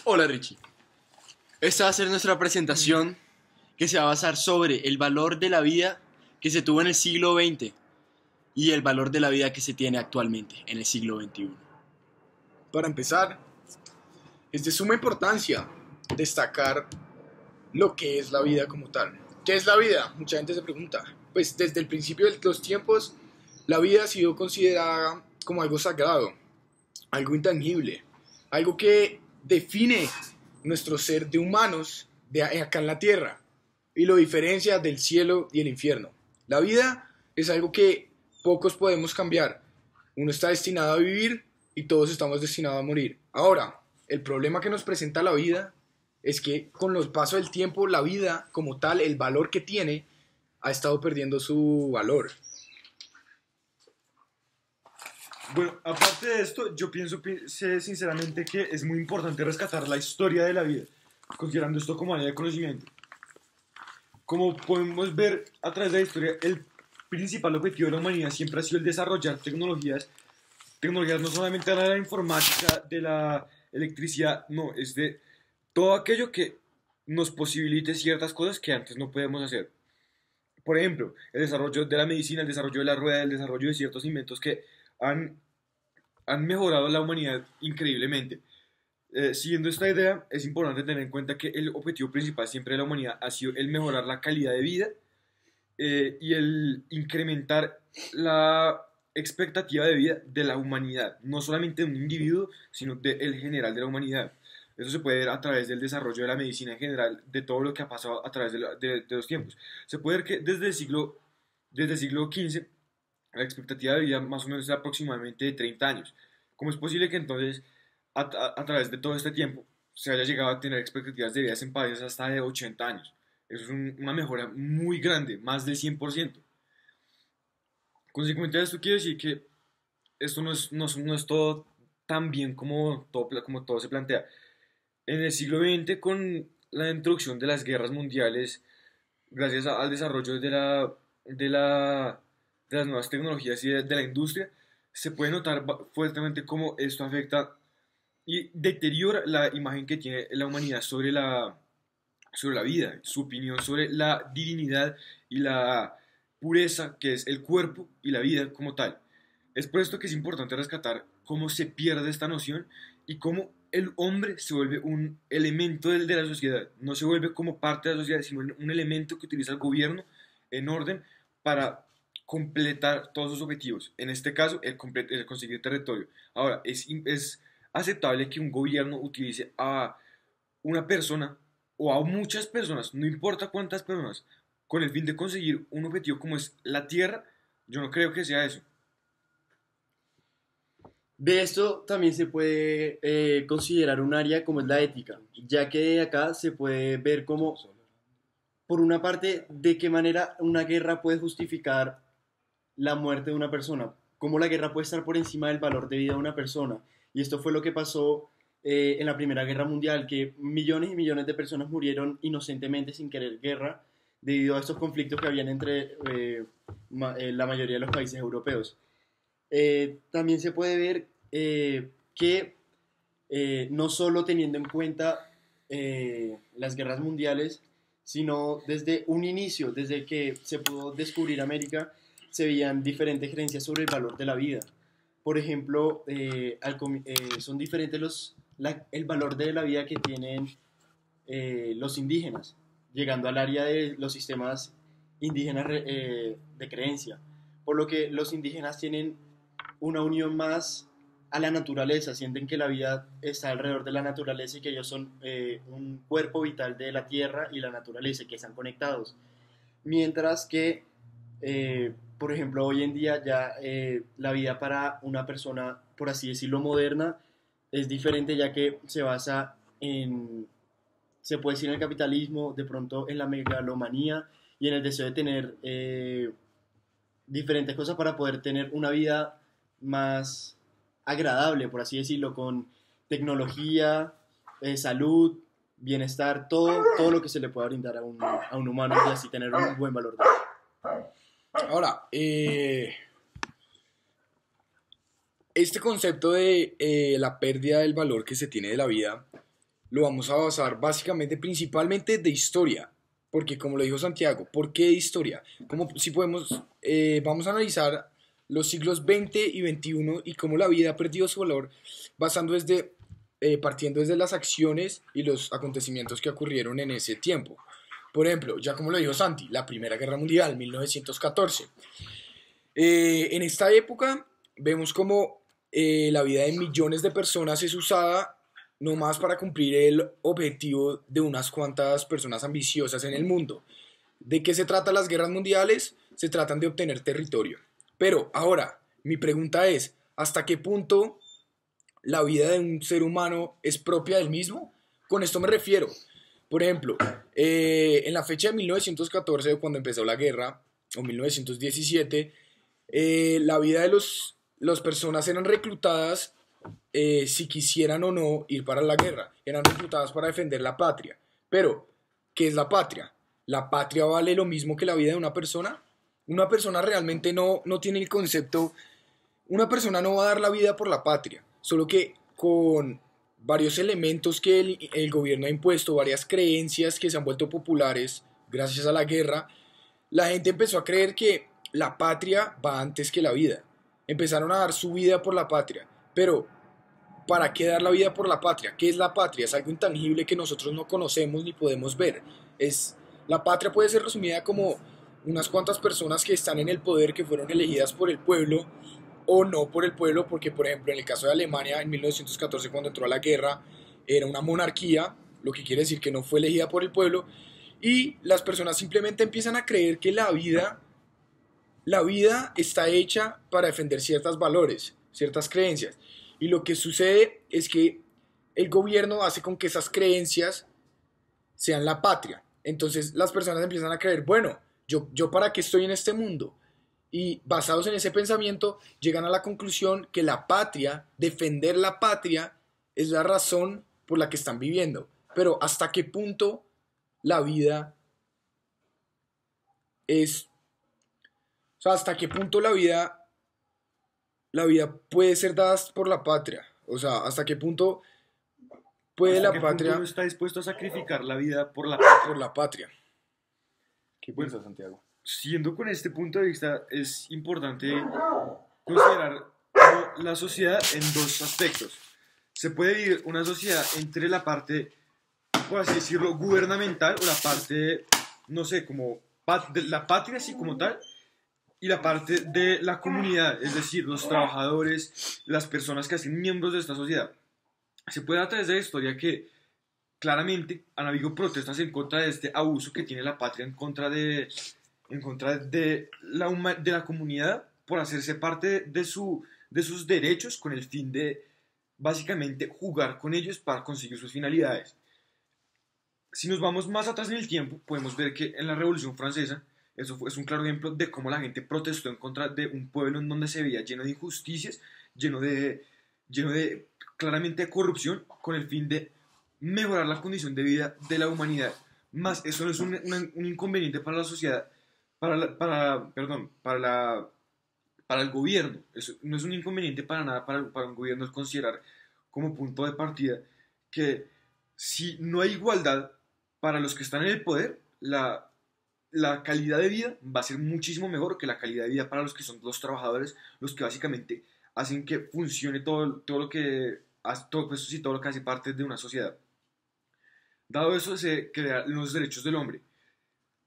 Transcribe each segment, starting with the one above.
Hola Richie. Esta va a ser nuestra presentación que se va a basar sobre el valor de la vida que se tuvo en el siglo XX y el valor de la vida que se tiene actualmente en el siglo XXI. Para empezar, es de suma importancia destacar lo que es la vida como tal. ¿Qué es la vida? Mucha gente se pregunta. Pues desde el principio de los tiempos, la vida ha sido considerada como algo sagrado, algo intangible, algo que define nuestro ser de humanos de acá en la tierra y lo diferencia del cielo y el infierno. La vida es algo que pocos podemos cambiar. Uno está destinado a vivir y todos estamos destinados a morir. Ahora, el problema que nos presenta la vida es que con los pasos del tiempo, la vida como tal, el valor que tiene, ha estado perdiendo su valor. Bueno, aparte de esto, yo pienso sinceramente que es muy importante rescatar la historia de la vida, considerando esto como área de conocimiento. Como podemos ver a través de la historia, el principal objetivo de la humanidad siempre ha sido el desarrollar tecnologías no solamente de la informática, de la electricidad, no, es de todo aquello que nos posibilite ciertas cosas que antes no podemos hacer. Por ejemplo, el desarrollo de la medicina, el desarrollo de la rueda, el desarrollo de ciertos inventos que han mejorado la humanidad increíblemente. Siguiendo esta idea, es importante tener en cuenta que el objetivo principal siempre de la humanidad ha sido el mejorar la calidad de vida y el incrementar la expectativa de vida de la humanidad, no solamente de un individuo, sino del general de la humanidad. Eso se puede ver a través del desarrollo de la medicina en general, de todo lo que ha pasado a través de los tiempos. Se puede ver que desde el siglo XV, la expectativa de vida más o menos es aproximadamente de 30 años. ¿Cómo es posible que entonces, a través de todo este tiempo, se haya llegado a tener expectativas de vida en países hasta de 80 años? Eso es una mejora muy grande, más del 100%. Consecuentemente, esto quiere decir que esto no es todo tan bien como todo se plantea. En el siglo XX, con la introducción de las guerras mundiales, gracias al desarrollo de la, de las nuevas tecnologías y de la industria, se puede notar fuertemente cómo esto afecta y deteriora la imagen que tiene la humanidad sobre la vida, su opinión sobre la divinidad y la pureza que es el cuerpo y la vida como tal. Es por esto que es importante rescatar cómo se pierde esta noción y cómo el hombre se vuelve un elemento de la sociedad. No se vuelve como parte de la sociedad, sino un elemento que utiliza el gobierno en orden para completar todos sus objetivos. En este caso, el conseguir territorio. Ahora, es aceptable que un gobierno utilice a una persona o a muchas personas, no importa cuántas personas, con el fin de conseguir un objetivo como es la tierra. Yo no creo que sea eso. De esto también se puede considerar un área como es la ética, ya que de acá se puede ver cómo, por una parte, de qué manera una guerra puede justificar la muerte de una persona, cómo la guerra puede estar por encima del valor de vida de una persona. Y esto fue lo que pasó en la Primera Guerra Mundial, que millones y millones de personas murieron inocentemente sin querer guerra debido a estos conflictos que habían entre la mayoría de los países europeos. También se puede ver que no solo teniendo en cuenta las guerras mundiales, sino desde un inicio, desde que se pudo descubrir América, se veían diferentes creencias sobre el valor de la vida. Por ejemplo, son diferentes el valor de la vida que tienen los indígenas, llegando al área de los sistemas indígenas de creencia. Por lo que los indígenas tienen una unión más a la naturaleza, sienten que la vida está alrededor de la naturaleza y que ellos son un cuerpo vital de la tierra y la naturaleza y que están conectados. Mientras que, por ejemplo, hoy en día ya la vida para una persona, por así decirlo, moderna, es diferente ya que se basa se puede decir en el capitalismo, de pronto en la megalomanía y en el deseo de tener diferentes cosas para poder tener una vida más agradable, por así decirlo, con tecnología, salud, bienestar, todo lo que se le pueda brindar a un humano y así tener un buen valor de vida. Ahora, este concepto de la pérdida del valor que se tiene de la vida lo vamos a basar básicamente, principalmente de historia, porque como lo dijo Santiago, ¿por qué historia? Como si podemos, vamos a analizar los siglos XX y XXI y cómo la vida ha perdido su valor partiendo desde las acciones y los acontecimientos que ocurrieron en ese tiempo. Por ejemplo, ya como lo dijo Santi, la Primera Guerra Mundial, 1914. En esta época vemos como la vida de millones de personas es usada no más para cumplir el objetivo de unas cuantas personas ambiciosas en el mundo. ¿De qué se tratan las guerras mundiales? Se tratan de obtener territorio. Pero ahora, mi pregunta es, ¿hasta qué punto la vida de un ser humano es propia del mismo? Con esto me refiero. Por ejemplo, en la fecha de 1914, cuando empezó la guerra, o 1917, la vida de las personas eran reclutadas si quisieran o no ir para la guerra. Eran reclutadas para defender la patria. Pero, ¿qué es la patria? ¿La patria vale lo mismo que la vida de una persona? Una persona realmente no tiene el concepto. Una persona no va a dar la vida por la patria, solo que con varios elementos que el gobierno ha impuesto, varias creencias que se han vuelto populares gracias a la guerra, la gente empezó a creer que la patria va antes que la vida. Empezaron a dar su vida por la patria. Pero, ¿para qué dar la vida por la patria? ¿Qué es la patria? Es algo intangible que nosotros no conocemos ni podemos ver. La patria puede ser resumida como unas cuantas personas que están en el poder, que fueron elegidas por el pueblo o no por el pueblo, porque por ejemplo en el caso de Alemania en 1914 cuando entró a la guerra era una monarquía, lo que quiere decir que no fue elegida por el pueblo, y las personas simplemente empiezan a creer que la vida está hecha para defender ciertos valores, ciertas creencias, y lo que sucede es que el gobierno hace con que esas creencias sean la patria. Entonces las personas empiezan a creer, bueno, yo para qué estoy en este mundo. Y basados en ese pensamiento llegan a la conclusión que la patria, defender la patria, es la razón por la que están viviendo. Pero ¿hasta qué punto la vida es... O sea, ¿hasta qué punto la vida puede ser dada por la patria? O sea, ¿hasta qué punto puede ¿Hasta la qué patria... punto uno está dispuesto a sacrificar la vida por la patria? por la patria? ¿Qué Bueno, piensas, Santiago? Siendo con este punto de vista, es importante considerar como la sociedad en dos aspectos. Se puede vivir una sociedad entre la parte, por así decirlo, gubernamental, o la parte, no sé, como de la patria así como tal, y la parte de la comunidad, es decir, los trabajadores, las personas que hacen miembros de esta sociedad. Se puede a través de la historia que claramente han habido protestas en contra de este abuso que tiene la patria en contra de la comunidad por hacerse parte de sus derechos con el fin de básicamente jugar con ellos para conseguir sus finalidades. Si nos vamos más atrás en el tiempo, podemos ver que en la Revolución Francesa, es un claro ejemplo de cómo la gente protestó en contra de un pueblo en donde se veía lleno de injusticias, lleno de claramente de corrupción, con el fin de mejorar la condición de vida de la humanidad. Más, eso no es un inconveniente para la sociedad, para el gobierno. Eso no es un inconveniente para nada para un gobierno, es considerar como punto de partida que si no hay igualdad para los que están en el poder, la calidad de vida va a ser muchísimo mejor que la calidad de vida para los que son los trabajadores, los que básicamente hacen que funcione todo lo que hace parte de una sociedad. Dado eso, se crean los derechos del hombre,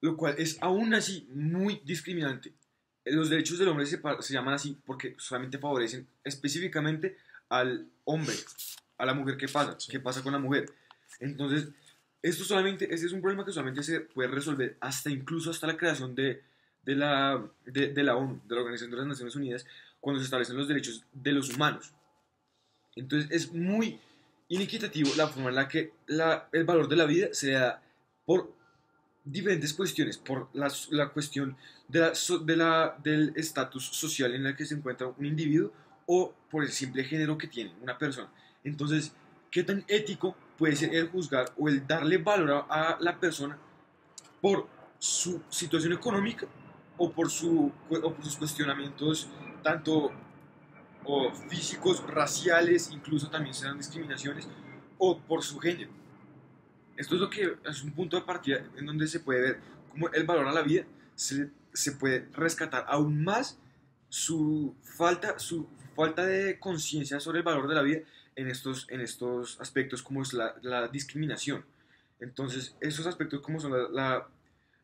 lo cual es aún así muy discriminante. Los derechos del hombre se llaman así porque solamente favorecen específicamente al hombre, a la mujer. ¿Qué pasa con la mujer? Entonces, este es un problema que solamente se puede resolver incluso hasta la creación de la ONU, de la Organización de las Naciones Unidas, cuando se establecen los derechos de los humanos. Entonces, es muy inequitativo la forma en la que el valor de la vida se da por diferentes cuestiones, por la cuestión del estatus social en el que se encuentra un individuo o por el simple género que tiene una persona. Entonces, ¿qué tan ético puede ser el juzgar o el darle valor a la persona por su situación económica o por sus cuestionamientos tanto o físicos, raciales, incluso también serán discriminaciones, o por su género? esto es lo que es un punto de partida en donde se puede ver cómo el valor a la vida se puede rescatar aún más su falta de conciencia sobre el valor de la vida en estos aspectos como es la discriminación. Entonces, esos aspectos como son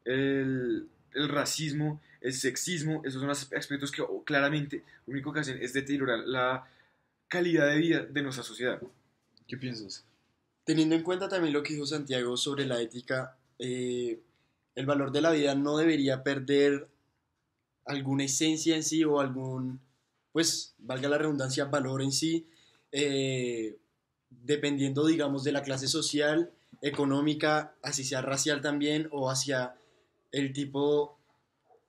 el racismo, el sexismo, esos son aspectos que claramente lo único que hacen es deteriorar la calidad de vida de nuestra sociedad. ¿Qué piensas? Teniendo en cuenta también lo que dijo Santiago sobre la ética, el valor de la vida no debería perder alguna esencia en sí o algún, pues, valga la redundancia, valor en sí, dependiendo, digamos, de la clase social, económica, así sea racial también, o hacia el tipo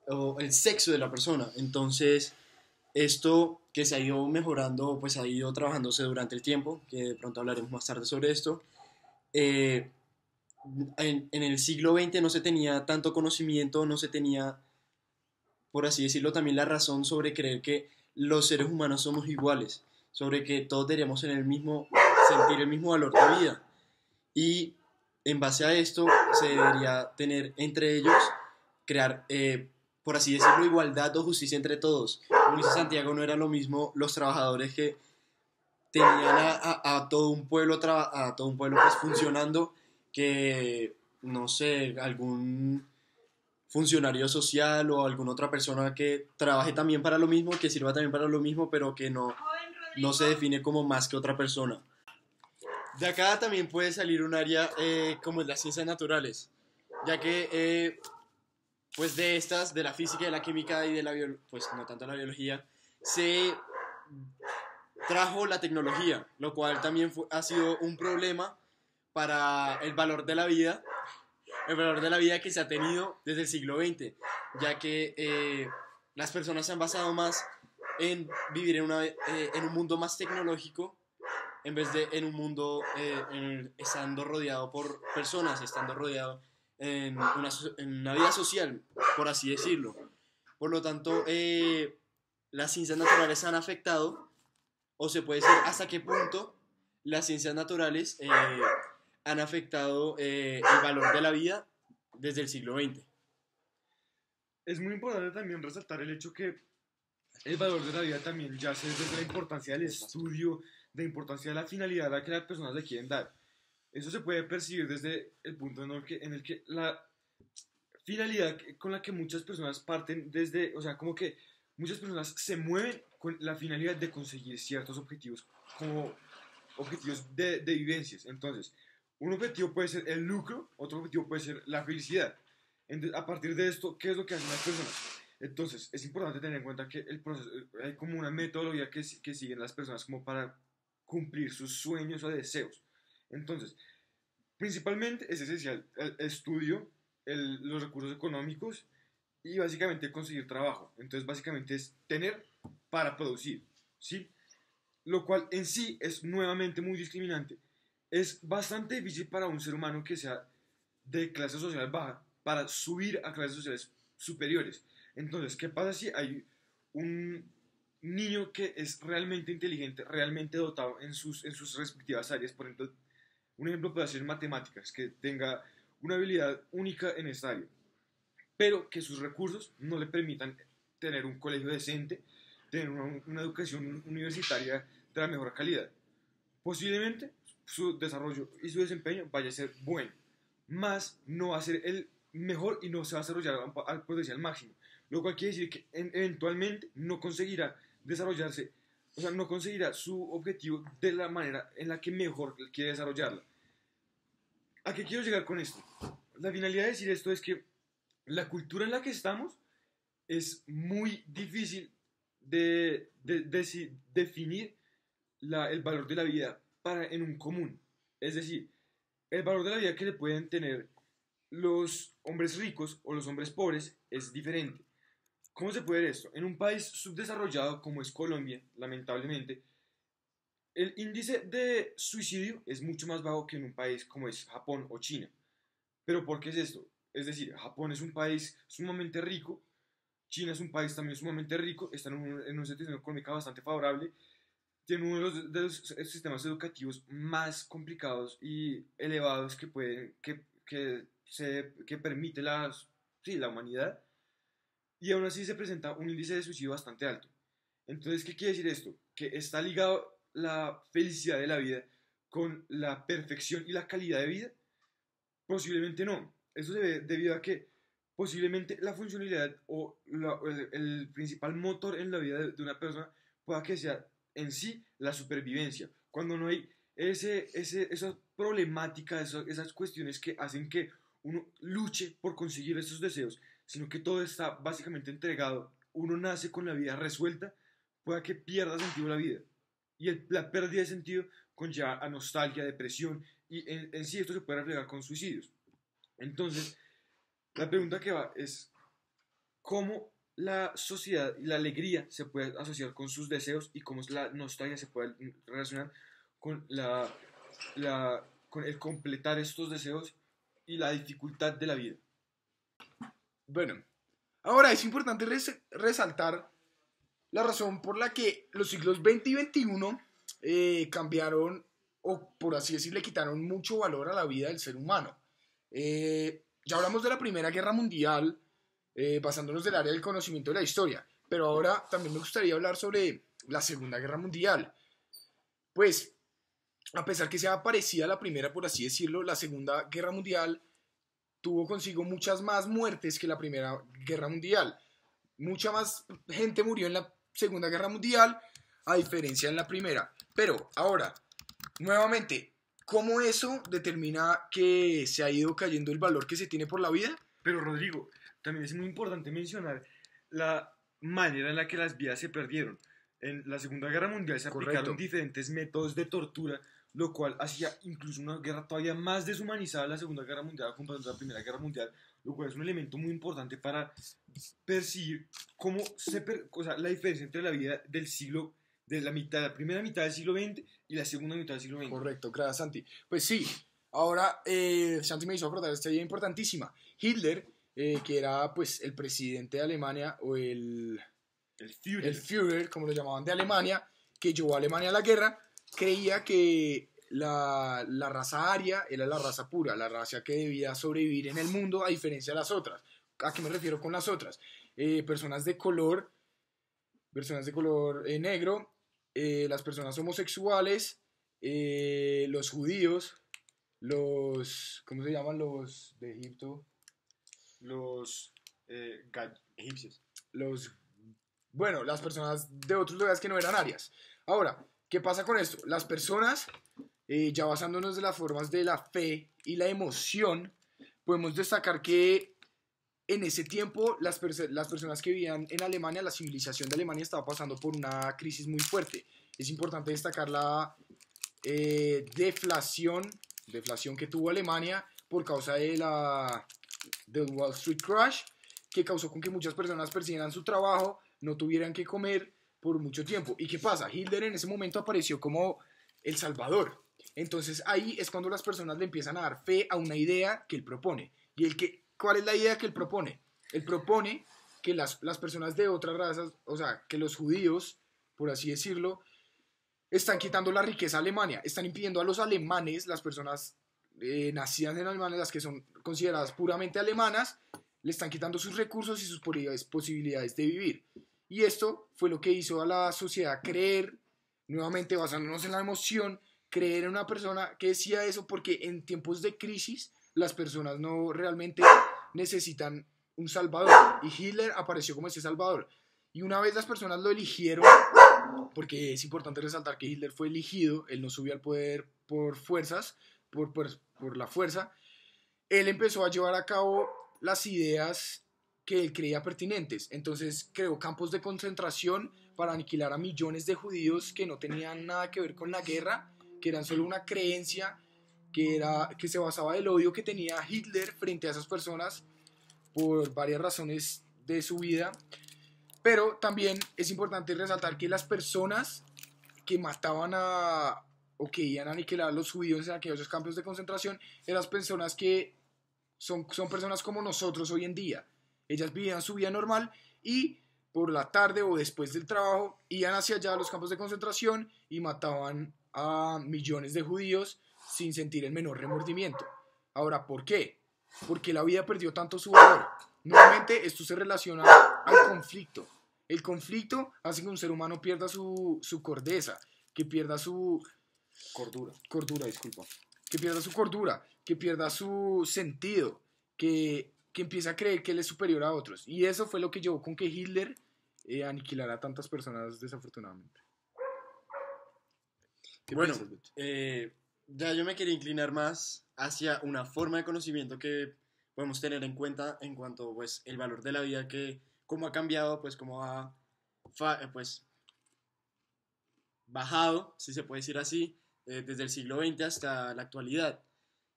o el sexo de la persona. Entonces, esto que se ha ido mejorando, pues ha ido trabajándose durante el tiempo, que de pronto hablaremos más tarde sobre esto. eh, en el siglo XX no se tenía tanto conocimiento, no se tenía, por así decirlo, también la razón sobre creer que los seres humanos somos iguales, sobre que todos deberíamos en el mismo, sentir el mismo valor de vida. Y en base a esto se debería tener entre ellos, crear, por así decirlo, igualdad o justicia entre todos. Como dice Santiago, no era lo mismo los trabajadores que tenían a todo un pueblo, a todo un pueblo pues, funcionando, que, no sé, algún funcionario social o alguna otra persona que trabaje también para lo mismo, que sirva también para lo mismo, pero que no se define como más que otra persona. De acá también puede salir un área como es las ciencias naturales, ya que pues de estas, de la física, de la química y de la pues no tanto la biología, se trajo la tecnología, lo cual también ha sido un problema para el valor de la vida que se ha tenido desde el siglo XX, ya que las personas se han basado más en vivir en un mundo más tecnológico en vez de en un mundo estando rodeado por personas, estando rodeado en una vida social, por así decirlo. Por lo tanto, las ciencias naturales han afectado, o se puede decir hasta qué punto las ciencias naturales han afectado el valor de la vida desde el siglo XX. Es muy importante también resaltar el hecho que el valor de la vida también yace desde la importancia del estudio, de la importancia de la finalidad a la que las personas le quieren dar. Eso se puede percibir desde el punto en el que la finalidad con la que muchas personas parten desde, o sea, como que muchas personas se mueven con la finalidad de conseguir ciertos objetivos, como objetivos de vivencias. Entonces, un objetivo puede ser el lucro, otro objetivo puede ser la felicidad. Entonces, a partir de esto, ¿qué es lo que hacen las personas? Entonces, es importante tener en cuenta que el proceso, hay como una metodología que siguen las personas como para cumplir sus sueños o deseos. Entonces, principalmente es esencial el estudio, los recursos económicos y básicamente conseguir trabajo. Entonces, básicamente es tener para producir, ¿sí? Lo cual en sí es nuevamente muy discriminante. Es bastante difícil para un ser humano que sea de clase social baja para subir a clases sociales superiores. Entonces, ¿qué pasa si hay un niño que es realmente inteligente, realmente dotado en sus respectivas áreas? Por ejemplo, un ejemplo puede ser matemáticas, que tenga una habilidad única en esta área, pero que sus recursos no le permitan tener un colegio decente, tener una educación universitaria de la mejor calidad. Posiblemente su desarrollo y su desempeño vaya a ser bueno, más no va a ser el mejor y no se va a desarrollar al potencial máximo, lo cual quiere decir que eventualmente no conseguirá desarrollarse, o sea, no conseguirá su objetivo de la manera en la que mejor quiere desarrollarla. ¿A qué quiero llegar con esto? La finalidad de decir esto es que la cultura en la que estamos es muy difícil de definir el valor de la vida en un común. Es decir, el valor de la vida que le pueden tener los hombres ricos o los hombres pobres es diferente. ¿Cómo se puede ver esto? En un país subdesarrollado como es Colombia, lamentablemente, el índice de suicidio es mucho más bajo que en un país como es Japón o China. ¿Pero por qué es esto? Es decir, Japón es un país sumamente rico, China es un país también sumamente rico, están en una situación económica bastante favorable, tiene uno de los sistemas educativos más complicados y elevados que permite la humanidad, y aún así se presenta un índice de suicidio bastante alto. Entonces, ¿qué quiere decir esto? Que está ligado la felicidad de la vida con la perfección y la calidad de vida. Posiblemente no. Eso se ve debido a que posiblemente la funcionalidad o el principal motor en la vida de una persona pueda que sea en sí la supervivencia. Cuando no hay esa problemática, esas cuestiones que hacen que uno luche por conseguir esos deseos, sino que todo está básicamente entregado, uno nace con la vida resuelta, pueda que pierda sentido la vida. Y la pérdida de sentido conlleva a nostalgia, depresión, y en sí esto se puede reflejar con suicidios. Entonces, la pregunta que va es, ¿cómo la sociedad y la alegría se puede asociar con sus deseos y cómo la nostalgia se puede relacionar con, con el completar estos deseos y la dificultad de la vida? Bueno, ahora es importante resaltar la razón por la que los siglos XX y XXI cambiaron, o por así decirlo, le quitaron mucho valor a la vida del ser humano. Ya hablamos de la Primera Guerra Mundial, basándonos del área del conocimiento de la historia, pero ahora también me gustaría hablar sobre la Segunda Guerra Mundial. Pues, a pesar que sea parecida a la primera, por así decirlo, la Segunda Guerra Mundial tuvo consigo muchas más muertes que la Primera Guerra Mundial. Mucha más gente murió en la Segunda Guerra Mundial a diferencia en la primera. Pero ahora, nuevamente, ¿cómo eso determina que se ha ido cayendo el valor que se tiene por la vida? Pero Rodrigo, también es muy importante mencionar la manera en la que las vidas se perdieron. En la Segunda Guerra Mundial se aplicaron Correcto. diferentes métodos de tortura, lo cual hacía incluso una guerra todavía más deshumanizada, la Segunda Guerra Mundial comparado a la Primera Guerra Mundial, lo cual es un elemento muy importante para percibir cómo la diferencia entre la vida del siglo, de la primera mitad del siglo XX y la segunda mitad del siglo XX. Correcto, gracias Santi. Pues sí, ahora Santi me hizo acordar esta idea importantísima. Hitler, que era pues el presidente de Alemania, o el Führer, como lo llamaban de Alemania, que llevó a Alemania a la guerra, creía que la raza aria era la raza pura, la raza que debía sobrevivir en el mundo a diferencia de las otras. ¿A qué me refiero con las otras? Personas de color negro, las personas homosexuales, los judíos, ¿cómo se llaman los de Egipto? Los egipcios. Las personas de otros lugares que no eran arias. Ahora, ¿qué pasa con esto? Las personas, ya basándonos de las formas de la fe y la emoción, podemos destacar que en ese tiempo las personas que vivían en Alemania, la civilización de Alemania estaba pasando por una crisis muy fuerte. Es importante destacar la deflación que tuvo Alemania por causa del Wall Street Crash, que causó con que muchas personas perdieran su trabajo, no tuvieran que comer por mucho tiempo. ¿Y qué pasa? Hitler en ese momento apareció como el salvador. Entonces ahí es cuando las personas le empiezan a dar fe a una idea que él propone. ¿Cuál es la idea que él propone? Él propone que las personas de otras razas, o sea, que los judíos, por así decirlo, están quitando la riqueza a Alemania, están impidiendo a los alemanes, las personas nacidas en Alemania, las que son consideradas puramente alemanas, le están quitando sus recursos y sus posibilidades de vivir. Y esto fue lo que hizo a la sociedad creer, nuevamente basándonos en la emoción, creer en una persona que decía eso, porque en tiempos de crisis las personas no realmente necesitan un salvador, y Hitler apareció como ese salvador. Y una vez las personas lo eligieron, porque es importante resaltar que Hitler fue elegido, él no subió al poder por fuerzas, por la fuerza, él empezó a llevar a cabo las ideas que él creía pertinentes. Entonces creó campos de concentración para aniquilar a millones de judíos que no tenían nada que ver con la guerra, que eran solo una creencia que se basaba en el odio que tenía Hitler frente a esas personas por varias razones de su vida. Pero también es importante resaltar que las personas que mataban o que iban a aniquilar a los judíos en aquellos campos de concentración eran personas que son personas como nosotros hoy en día. Ellas vivían su vida normal y por la tarde o después del trabajo, iban hacia allá a los campos de concentración y mataban a millones de judíos sin sentir el menor remordimiento. Ahora, ¿por qué? Porque la vida perdió tanto su valor. Nuevamente, esto se relaciona al conflicto. El conflicto hace que un ser humano pierda su cordeza, que pierda su cordura, disculpa, que pierda su cordura, que pierda su sentido, que empiece a creer que él es superior a otros. Y eso fue lo que llevó con que Hitler aniquilara a tantas personas desafortunadamente. ¿Qué Bueno, piensas, Beto? ya yo me quería inclinar más hacia una forma de conocimiento que podemos tener en cuenta en cuanto pues el valor de la vida, que cómo ha cambiado, pues cómo ha pues bajado, si se puede decir así, desde el siglo XX hasta la actualidad.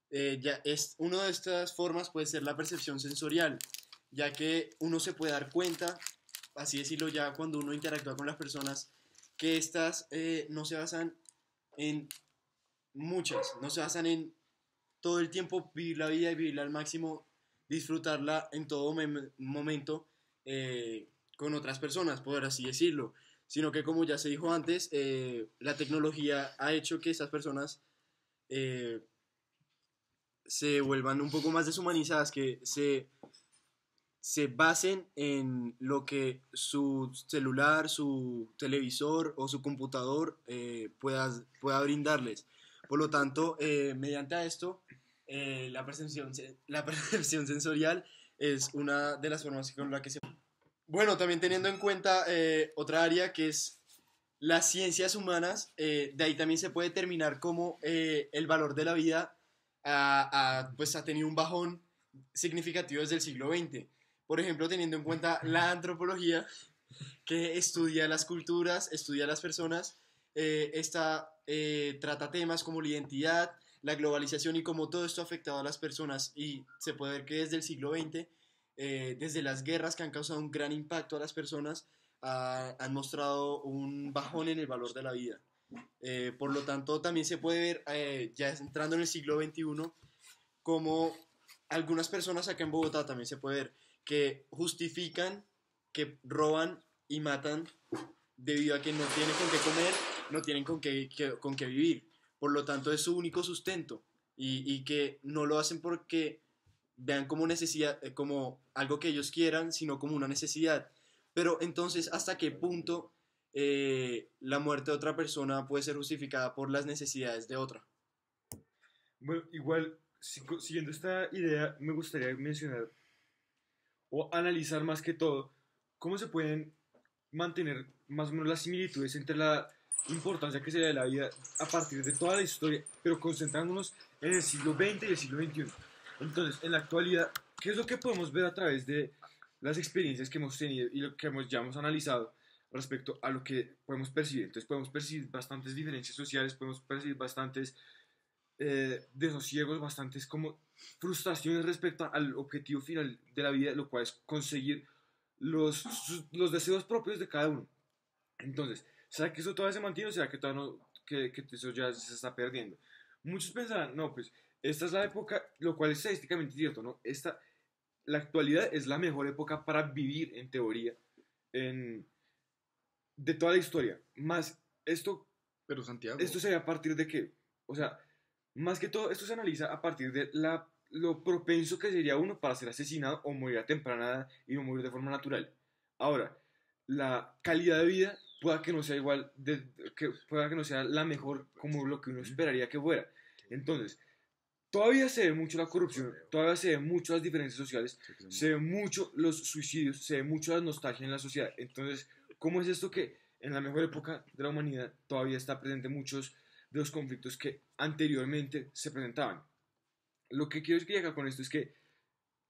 Ya es una de estas formas puede ser la percepción sensorial, ya que uno se puede dar cuenta, así decirlo, ya cuando uno interactúa con las personas, que estas no se basan en no se basan en todo el tiempo vivir la vida y vivirla al máximo, disfrutarla en todo momento con otras personas, por así decirlo, sino que como ya se dijo antes, la tecnología ha hecho que esas personas eh, se vuelvan un poco más deshumanizadas, que se basen en lo que su celular, su televisor o su computador pueda brindarles. Por lo tanto, mediante a esto, la percepción sensorial es una de las formas con la que se... Bueno, también teniendo en cuenta otra área que es las ciencias humanas, de ahí también se puede determinar cómo el valor de la vida pues ha tenido un bajón significativo desde el siglo XX. Por ejemplo, teniendo en cuenta la antropología, que estudia las culturas, estudia las personas, trata temas como la identidad, la globalización y cómo todo esto ha afectado a las personas. Y se puede ver que desde el siglo XX, desde las guerras que han causado un gran impacto a las personas, han mostrado un bajón en el valor de la vida. Por lo tanto, también se puede ver, ya entrando en el siglo XXI, como algunas personas acá en Bogotá también se puede ver que justifican, que roban y matan debido a que no tienen con qué comer, no tienen con qué vivir. Por lo tanto, es su único sustento y que no lo hacen porque vean como necesidad, como algo que ellos quieran, sino como una necesidad. Pero entonces, ¿hasta qué punto la muerte de otra persona puede ser justificada por las necesidades de otra? Bueno, igual, siguiendo esta idea, me gustaría mencionar o analizar más que todo cómo se pueden mantener más o menos las similitudes entre la importancia que se da de la vida a partir de toda la historia, pero concentrándonos en el siglo XX y el siglo XXI. Entonces, en la actualidad, ¿qué es lo que podemos ver a través de las experiencias que hemos tenido y lo que ya hemos analizado respecto a lo que podemos percibir? Entonces, podemos percibir bastantes diferencias sociales, podemos percibir bastantes desosiegos, bastantes como frustraciones respecto al objetivo final de la vida, lo cual es conseguir los deseos propios de cada uno. Entonces, ¿será que eso todavía se mantiene o será que todavía no, que eso ya se está perdiendo? Muchos pensarán, no, pues esta es la época, lo cual es estadísticamente cierto, ¿no? La actualidad es la mejor época para vivir, en teoría, de toda la historia. Más, Pero Santiago, esto se ve a partir de que, o sea, más que todo, esto se analiza a partir de lo propenso que sería uno para ser asesinado o morir a temprana edad y no morir de forma natural. Ahora, la calidad de vida pueda que no sea igual, pueda que no sea la mejor como lo que uno esperaría que fuera. Entonces, todavía se ve mucho la corrupción, todavía se ve mucho las diferencias sociales, se ve mucho los suicidios, se ve mucho la nostalgia en la sociedad. Entonces, ¿cómo es esto que en la mejor época de la humanidad todavía está presente muchos de los conflictos que anteriormente se presentaban? Lo que quiero llegar con esto es que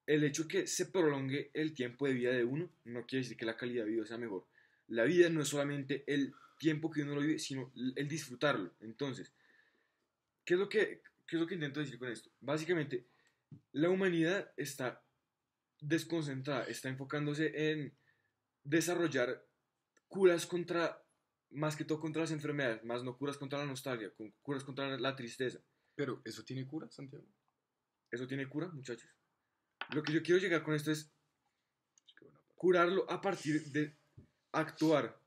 el hecho que se prolongue el tiempo de vida de uno no quiere decir que la calidad de vida sea mejor. La vida no es solamente el tiempo que uno lo vive, sino el disfrutarlo. Entonces, ¿qué es lo que intento decir con esto? Básicamente, la humanidad está desconcentrada, está enfocándose en desarrollar curas más que todo contra las enfermedades, más no curas contra la nostalgia, curas contra la tristeza. pero ¿eso tiene cura, Santiago? ¿Eso tiene cura, muchachos? Lo que yo quiero llegar con esto es curarlo a partir de actuar,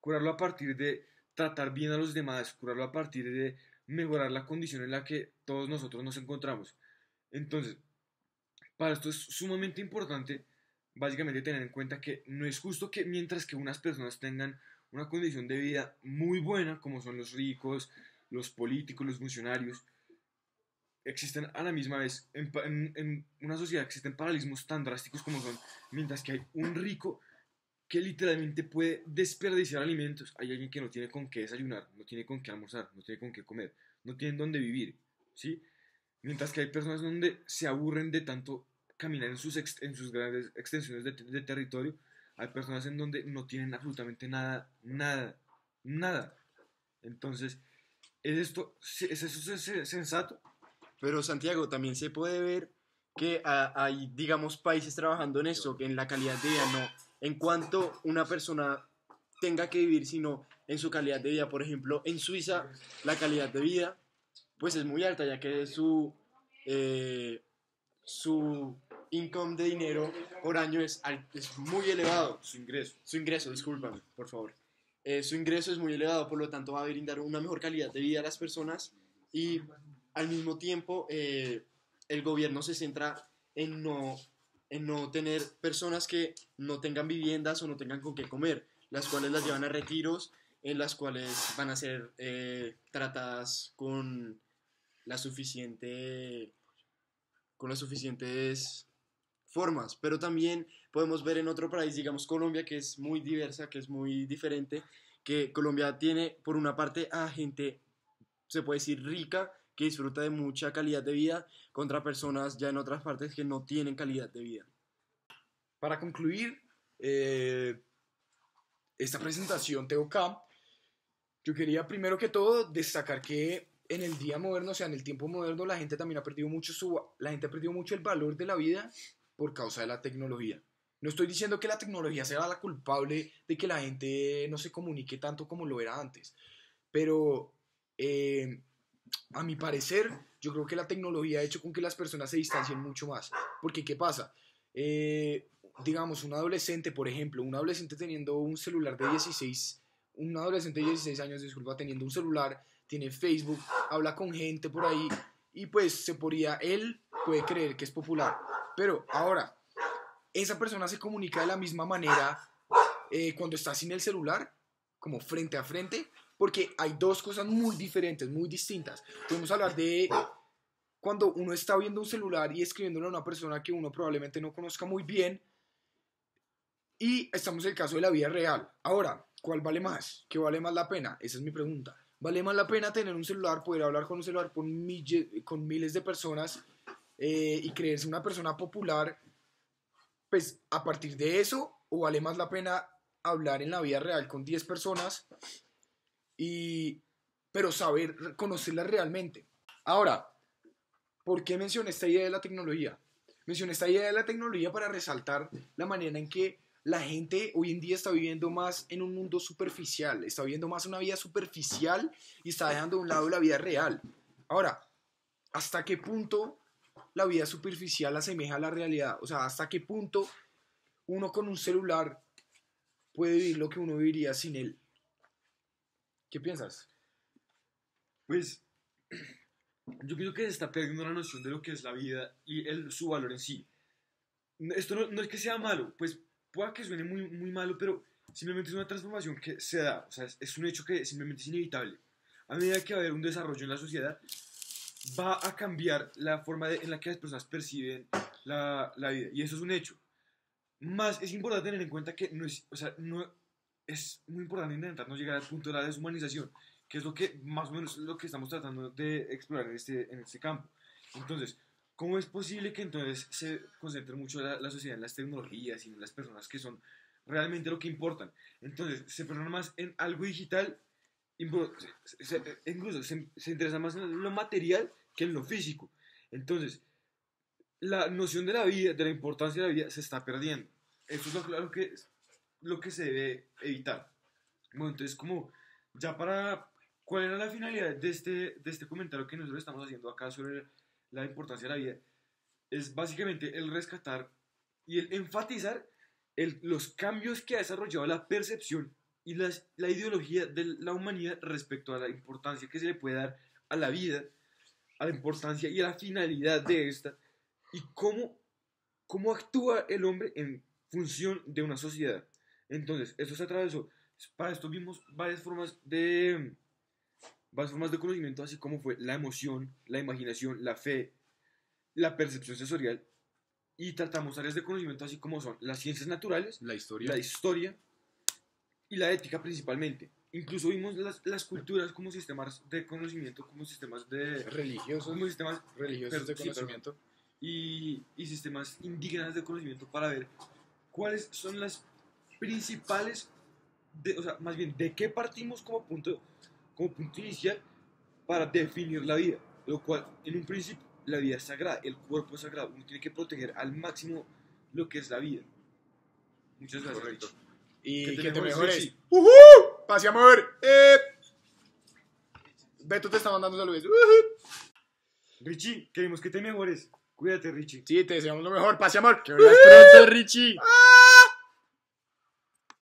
curarlo a partir de tratar bien a los demás, curarlo a partir de mejorar la condición en la que todos nosotros nos encontramos. Entonces, para esto es sumamente importante, básicamente, tener en cuenta que no es justo que mientras que unas personas tengan una condición de vida muy buena, como son los ricos, los políticos, los funcionarios, existen a la misma vez, en una sociedad existen paralelismos tan drásticos como son, mientras que hay un rico que literalmente puede desperdiciar alimentos, hay alguien que no tiene con qué desayunar, no tiene con qué almorzar, no tiene con qué comer, no tiene dónde vivir, ¿sí? Mientras que hay personas donde se aburren de tanto caminar en sus grandes extensiones de territorio, hay personas en donde no tienen absolutamente nada, nada, nada. Entonces, ¿es eso sensato? Pero Santiago, también se puede ver que hay, digamos, países trabajando en esto, en la calidad de vida, no en cuanto una persona tenga que vivir, sino en su calidad de vida. Por ejemplo, en Suiza, la calidad de vida, pues es muy alta, ya que su income de dinero por año es muy elevado. Su ingreso, discúlpame, por favor. Su ingreso es muy elevado, por lo tanto va a brindar una mejor calidad de vida a las personas y al mismo tiempo el gobierno se centra en no tener personas que no tengan viviendas o no tengan con qué comer, las cuales las llevan a retiros en las cuales van a ser tratadas la suficiente, con las suficientes formas, pero también podemos ver en otro país, digamos Colombia, que es muy diversa, que es muy diferente, que Colombia tiene por una parte a gente, se puede decir, rica, que disfruta de mucha calidad de vida, contra personas ya en otras partes que no tienen calidad de vida. Para concluir esta presentación TOK, yo quería primero que todo destacar que en el día moderno, o sea, en el tiempo moderno, la gente también ha perdido mucho el valor de la vida por causa de la tecnología. No estoy diciendo que la tecnología sea la culpable de que la gente no se comunique tanto como lo era antes, pero a mi parecer, yo creo que la tecnología ha hecho con que las personas se distancien mucho más. Porque, ¿qué pasa? Digamos, un adolescente, por ejemplo, un adolescente teniendo un celular de 16, un adolescente de 16 años, disculpa, teniendo un celular, tiene Facebook, habla con gente por ahí y pues él puede creer que es popular. Pero ahora, esa persona se comunica de la misma manera cuando está sin el celular, como frente a frente, porque hay dos cosas muy diferentes, muy distintas. Podemos hablar de cuando uno está viendo un celular y escribiéndole a una persona que uno probablemente no conozca muy bien, y estamos en el caso de la vida real. Ahora, ¿cuál vale más? ¿Qué vale más la pena? Esa es mi pregunta. ¿Vale más la pena tener un celular, poder hablar con un celular con miles de personas y creerse una persona popular, pues a partir de eso? ¿O vale más la pena hablar en la vida real con 10 personas pero saber conocerlas realmente? Ahora, ¿por qué mencioné esta idea de la tecnología? Mencioné esta idea de la tecnología para resaltar la manera en que la gente hoy en día está viviendo más en un mundo superficial, está viviendo más una vida superficial y está dejando de un lado la vida real. Ahora, ¿hasta qué punto la vida superficial asemeja a la realidad? O sea, ¿hasta qué punto uno con un celular puede vivir lo que uno viviría sin él? ¿Qué piensas? Pues yo creo que se está perdiendo la noción de lo que es la vida y su valor en sí. Esto no es que sea malo, pues pueda que suene muy, muy malo, pero simplemente es una transformación que se da, o sea, es un hecho que simplemente es inevitable. A medida que va a haber un desarrollo en la sociedad, va a cambiar la forma en la que las personas perciben la vida, y eso es un hecho. Más es importante tener en cuenta que no es muy importante intentar no llegar al punto de la deshumanización, que es lo que más o menos lo que estamos tratando de explorar en este campo. Entonces, ¿cómo es posible que entonces se concentre mucho la sociedad en las tecnologías y en las personas que son realmente lo que importan? Entonces, se perdonan más en algo digital, incluso se interesa más en lo material que en lo físico. Entonces, la noción de la vida, de la importancia de la vida, se está perdiendo. Eso es lo que se debe evitar. Bueno, entonces, ¿cuál era la finalidad de este comentario que nosotros estamos haciendo acá sobre la importancia de la vida? Es básicamente el rescatar y el enfatizar los cambios que ha desarrollado la percepción y la ideología de la humanidad respecto a la importancia que se le puede dar a la vida, a la importancia y a la finalidad de esta, y cómo actúa el hombre en función de una sociedad. Entonces, esto se atravesó. Para esto vimos varias formas de conocimiento, así como fue la emoción, la imaginación, la fe, la percepción sensorial, y tratamos áreas de conocimiento así como son las ciencias naturales, La historia. la historia y la ética principalmente. Incluso vimos las culturas como sistemas de conocimiento, como sistemas de religiosos. como sistemas Religiosos de sí, conocimiento. y sistemas indígenas de conocimiento para ver cuáles son las principales, o sea, más bien, de qué partimos como punto inicial para definir la vida, lo cual, en un principio, la vida es sagrada, el cuerpo es sagrado, uno tiene que proteger al máximo lo que es la vida. Muchas gracias. Correcto. Richie. Y Que que te mejores, mejores. Richie. Pase amor. Beto te está mandando saludos. Richie, queremos que te mejores. Cuídate, Richie. Sí, te deseamos lo mejor. Pase amor. Que veas pronto, Richie.